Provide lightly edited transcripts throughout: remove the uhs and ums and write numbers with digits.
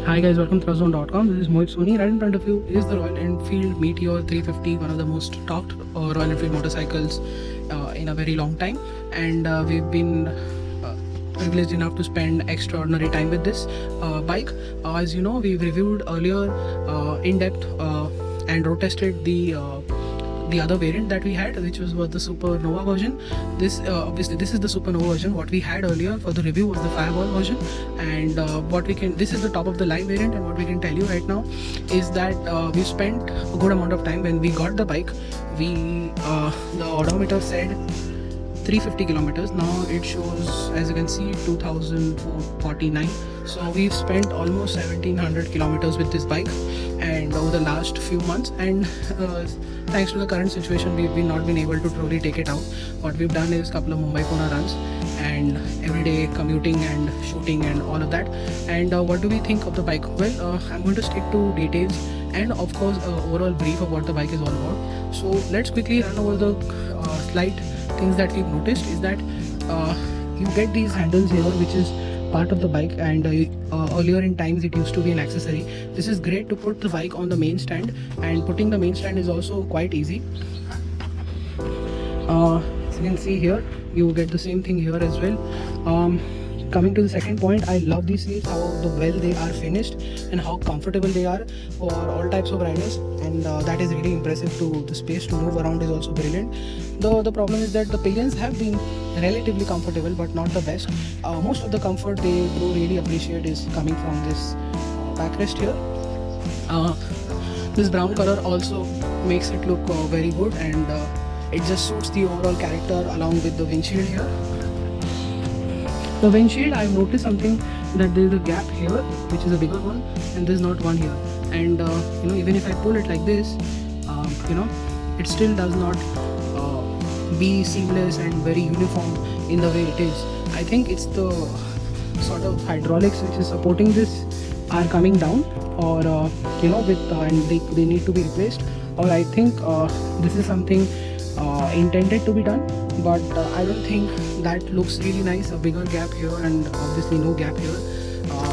Hi guys, welcome to ThrustZone.com. This is Mohit Soni. Right in front of you is the Royal Enfield Meteor 350, one of the most talked Royal Enfield motorcycles in a very long time. And we've been privileged enough to spend extraordinary time with this bike. As you know, we've reviewed earlier in depth and road tested the other variant that we had, which was the Supernova version. This obviously this is the Supernova version. What we had earlier for the review was the Fireball version, and this is the top of the line variant. And what we can tell you right now is that we spent a good amount of time when we got the bike. The odometer said 350 kilometers. Now it shows, as you can see, 2049. So we've spent almost 1700 kilometers with this bike, and over the last few months, and thanks to the current situation, we've not been able to truly take it out. What we've done is a couple of Mumbai-Pune runs and everyday commuting and shooting and all of that. And what do we think of the bike? Well, I'm going to stick to details and of course overall brief of what the bike is all about. So let's quickly run over the slight things that we've noticed. Is that you get these handles here, which is part of the bike, and earlier in times it used to be an accessory. This is great to put the bike on the main stand, and putting the main stand is also quite easy. As you can see here, you get the same thing here as well. Coming to the second point, I love these seats, how well they are finished and how comfortable they are for all types of riders, and that is really impressive too. The space to move around is also brilliant. The problem is that the pillions have been relatively comfortable but not the best. Most of the comfort they do really appreciate is coming from this backrest here. This brown color also makes it look very good, and it just suits the overall character along with the windshield here. The windshield, I've noticed something, that there is a gap here, which is a bigger one, and there's not one here. And even if I pull it like this, it still does not be seamless and very uniform in the way it is. I think it's the sort of hydraulics which is supporting this are coming down, or and they need to be replaced, or I think this is something intended to be done, but I don't think that looks really nice. A bigger gap here and obviously no gap here.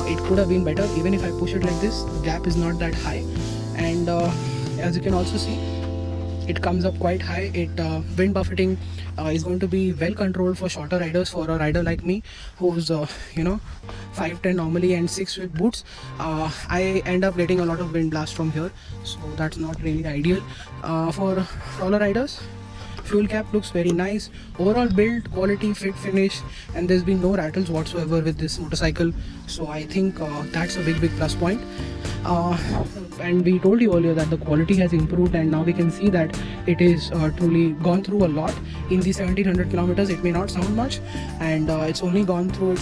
It could have been better. Even if I push it like this, the gap is not that high, and as you can also see, it comes up quite high. Wind buffeting is going to be well controlled for shorter riders. For a rider like me who's 5'10" normally and 6 with boots, I end up getting a lot of wind blast from here, so that's not really ideal. For taller riders, fuel cap looks very nice. Overall build quality, fit, finish, and there's been no rattles whatsoever with this motorcycle, so I think that's a big plus point. And we told you earlier that the quality has improved, and now we can see that it is truly gone through a lot in the 1700 kilometers. It may not sound much, and it's only gone through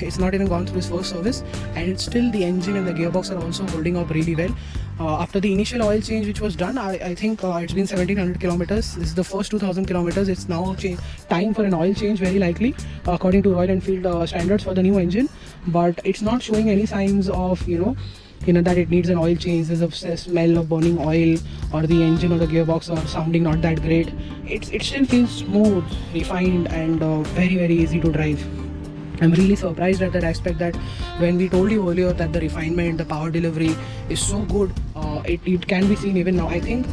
it's not even gone through its first service, and it's still, the engine and the gearbox are also holding up really well. After the initial oil change which was done, I think it's been 1700 kilometers. This is the first 2000 kilometers. It's now time for an oil change, very likely, according to Royal Enfield standards for the new engine, but it's not showing any signs of that it needs an oil change. There's a smell of burning oil, or the engine or the gearbox are sounding not that great. It still feels smooth, refined, and very easy to drive. I'm really surprised at that aspect, that when we told you earlier that the refinement, the power delivery is so good, it can be seen even now. I think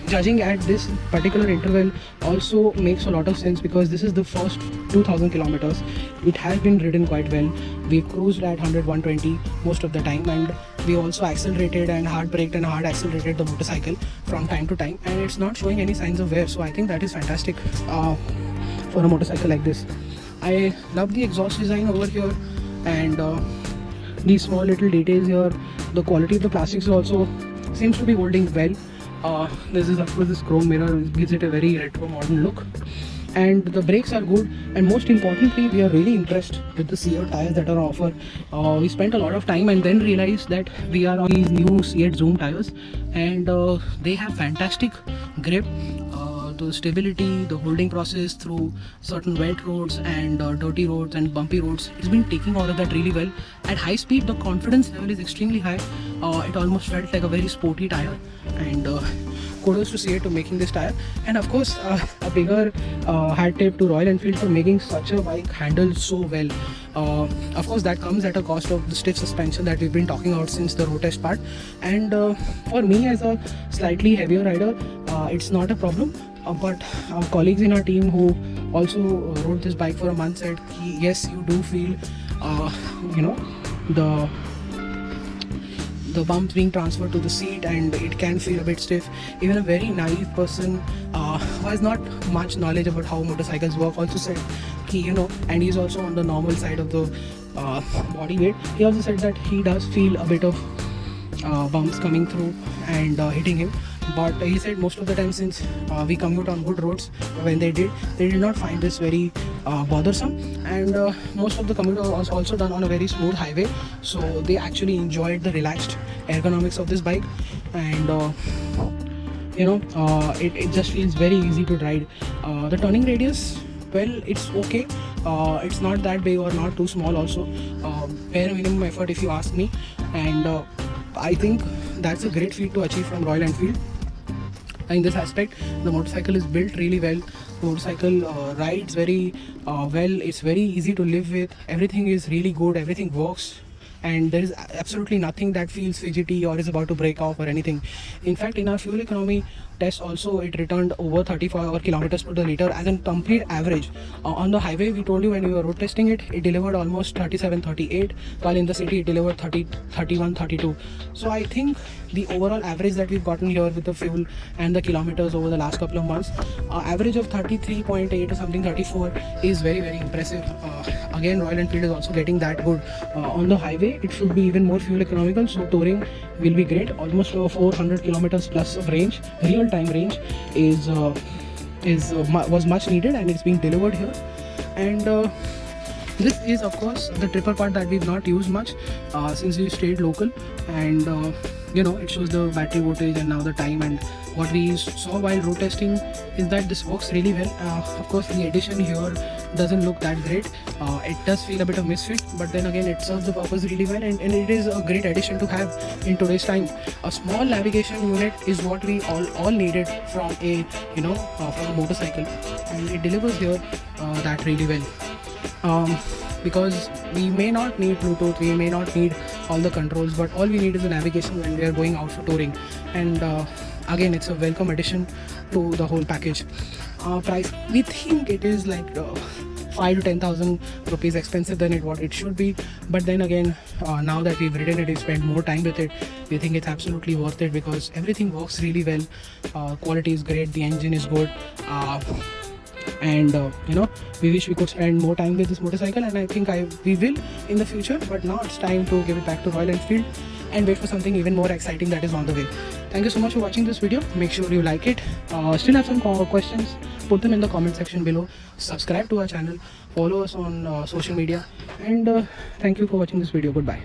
judging at this particular interval also makes a lot of sense, because this is the first 2000 kilometers. It has been ridden quite well. We cruised at 100-120 most of the time, and we also accelerated and hard braked and hard accelerated the motorcycle from time to time, and it's not showing any signs of wear. So I think that is fantastic for a motorcycle like this. I love the exhaust design over here, and these small little details here. The quality of the plastics also seems to be holding well. This is, of course, this chrome mirror gives it a very retro modern look, and the brakes are good, and most importantly, we are really impressed with the Seat tires that are on offer. We spent a lot of time and then realized that we are on these new Seat Zoom tires, and they have fantastic grip. the stability, the holding process through certain wet roads and dirty roads and bumpy roads. It's been taking all of that really well. At high speed, the confidence level is extremely high. It almost felt like a very sporty tire, and kudos to CA to making this tire. And of course, a bigger hat tip to Royal Enfield for making such a bike handle so well. Of course, that comes at a cost of the stiff suspension that we've been talking about since the road test part. And for me, as a slightly heavier rider, it's not a problem. But our colleagues in our team who also rode this bike for a month said, yes, you do feel, the bumps being transferred to the seat, and it can feel a bit stiff. Even a very naive person who has not much knowledge about how motorcycles work also said, and he's also on the normal side of the body weight. He also said that he does feel a bit of bumps coming through and hitting him. But he said most of the time, since we commute on good roads, when they did not find this very bothersome, and most of the commute was also done on a very smooth highway, so they actually enjoyed the relaxed ergonomics of this bike. And it just feels very easy to ride. The turning radius, well, it's okay. It's not that big or not too small also. Bare minimum effort if you ask me, and I think that's a great feat to achieve from Royal Enfield. In this aspect, the motorcycle is built really well. The motorcycle rides very well. It's very easy to live with. Everything is really good. Everything works, and there is absolutely nothing that feels fidgety or is about to break off or anything. In fact, in our fuel economy test also, it returned over 35 kilometers per liter as a complete average. On the highway, we told you when we were road testing it, it delivered almost 37, 38, while in the city it delivered 30, 31, 32. So I think the overall average that we've gotten here with the fuel and the kilometers over the last couple of months, average of 33.8 or something, 34, is very, very impressive. Again, Royal Enfield is also getting that good. On the highway, it should be even more fuel economical, so touring will be great. Almost 400 kilometers plus of range, real time range, was much needed, and it's being delivered here. And this is of course the tripper part that we've not used much since we stayed local, and it shows the battery voltage and now the time. And what we saw while road testing is that this works really well. Of course, the addition here doesn't look that great. It does feel a bit of misfit, but then again, it serves the purpose really well, and it is a great addition to have in today's time. A small navigation unit is what we all needed from a motorcycle, and it delivers here that really well. Because we may not need Bluetooth, we may not need all the controls, but all we need is a navigation when we are going out for touring. And again, it's a welcome addition to the whole package. Price, we think it is like 5 to 10,000 rupees expensive than what it should be, but then again, now that we've ridden it, we've spent more time with it, we think it's absolutely worth it because everything works really well. Quality is great, the engine is good, and we wish we could spend more time with this motorcycle, and I think we will in the future, but now it's time to give it back to Royal Enfield and wait for something even more exciting that is on the way. Thank you so much for watching this video. Make sure you like it. Still have some questions, put them in the comment section below. Subscribe to our channel, follow us on social media, and thank you for watching this video. Goodbye.